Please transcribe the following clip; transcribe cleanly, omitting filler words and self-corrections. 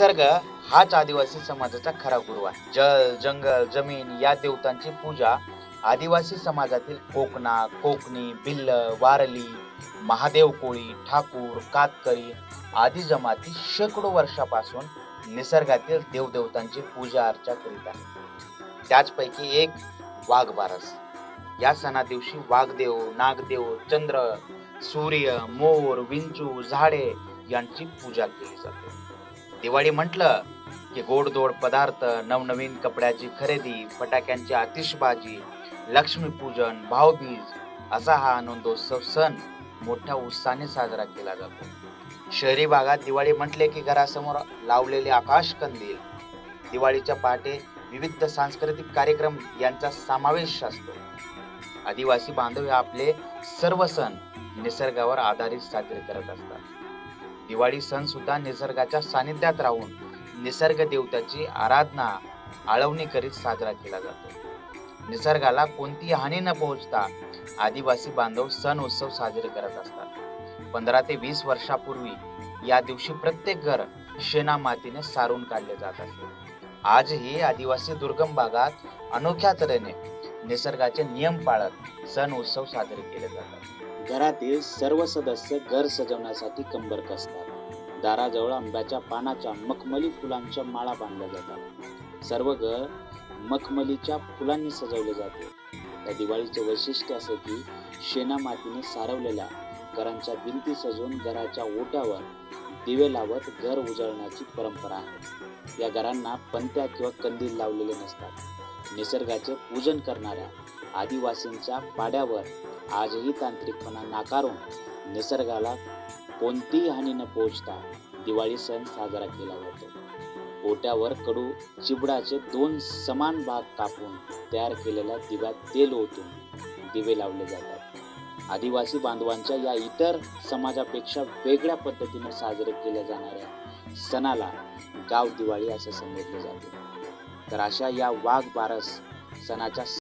निसर्ग हाच आदिवासी समाजाचा खरा गुरु आहे. जल, जंगल, जमीन या देवतांची पूजा आदिवासी समाजातील कोकणा, कोकणी, भिल्ल, वारली, महादेव कोळी, ठाकूर, कातकरी आदी जमाती शेकडो वर्षापासून निसर्गातील देवदेवतांची पूजा अर्चा करीत आहेत. त्याचपैकी एक वाघबारस. या सणा दिवशी वाघदेव, नागदेव, चंद्र, सूर्य, मोर, विंचू, झाडे यांची पूजा केली जाते. दिवाळी म्हटलं की गोडधोड पदार्थ, नवनवीन कपड्याची खरेदी, फटाक्यांची आतिषबाजी, लक्ष्मीपूजन, भाऊबीज असा हा आनंदोत्सव सण मोठ्या उत्साहाने साजरा केला जातो. शहरी भागात दिवाळी म्हटले की घरासमोर लावलेले आकाश कंदील, दिवाळीच्या पहाटे विविध सांस्कृतिक कार्यक्रम यांचा समावेश असतो. आदिवासी बांधव हे आपले सर्व सण निसर्गावर आधारित साजरे करत असतात. दिवाळी सण सुद्धा निसर्गाच्या सानिध्यात राहून निसर्ग देवताची आराधना आळवणी करीत साजरा केला जातो. निसर्गाला कोणतीही हानी न पोहोचता आदिवासी बांधव सण उत्सव साजरे करत असतात. 15 ते 20 वर्षापूर्वी या दिवशी प्रत्येक घर शेणा मातीने सारून काढले जात असे. आजही आदिवासी दुर्गम भागात अनोख्या तऱ्हेने निसर्गाचे नियम पाळत सण उत्सव साजरे केले जातात. घरातील सर्व सदस्य घर सजवण्यासाठी कंबर कसतात. दाराजवळ आंब्याच्या पानाच्या मखमली फुलांच्या माळा बांधल्या जातात. सर्व घर मखमलीच्या फुलांनी सजवले जाते. या दिवाळीचे वैशिष्ट्य असे की शेणा मातीने सारवलेल्या घरांच्या भिंती सजवून घराच्या ओट्यावर दिवे लावत घर उजळण्याची परंपरा आहे. या घरांना पणत्या किंवा कंदील लावलेले नसतात. निसर्गाचे पूजन करणाऱ्या आदिवासींच्या पाड्यावर आजही तांत्रिकपणा नाकारून निसर्गाला कोणतीही हानी न पोहोचता दिवाळी सण साजरा केला जातो. ओट्यावर कडू चिबडाचे 2 समान भाग कापून तयार केलेल्या दिव्यात तेल ओतून दिवे लावले जातात. आदिवासी बांधवांच्या या इतर समाजापेक्षा वेगळ्या पद्धतीने साजरे केल्या जाणाऱ्या सणाला गाव दिवाळी असे संबोधले जाते. तर अशा या वाघ बारस सणाच्या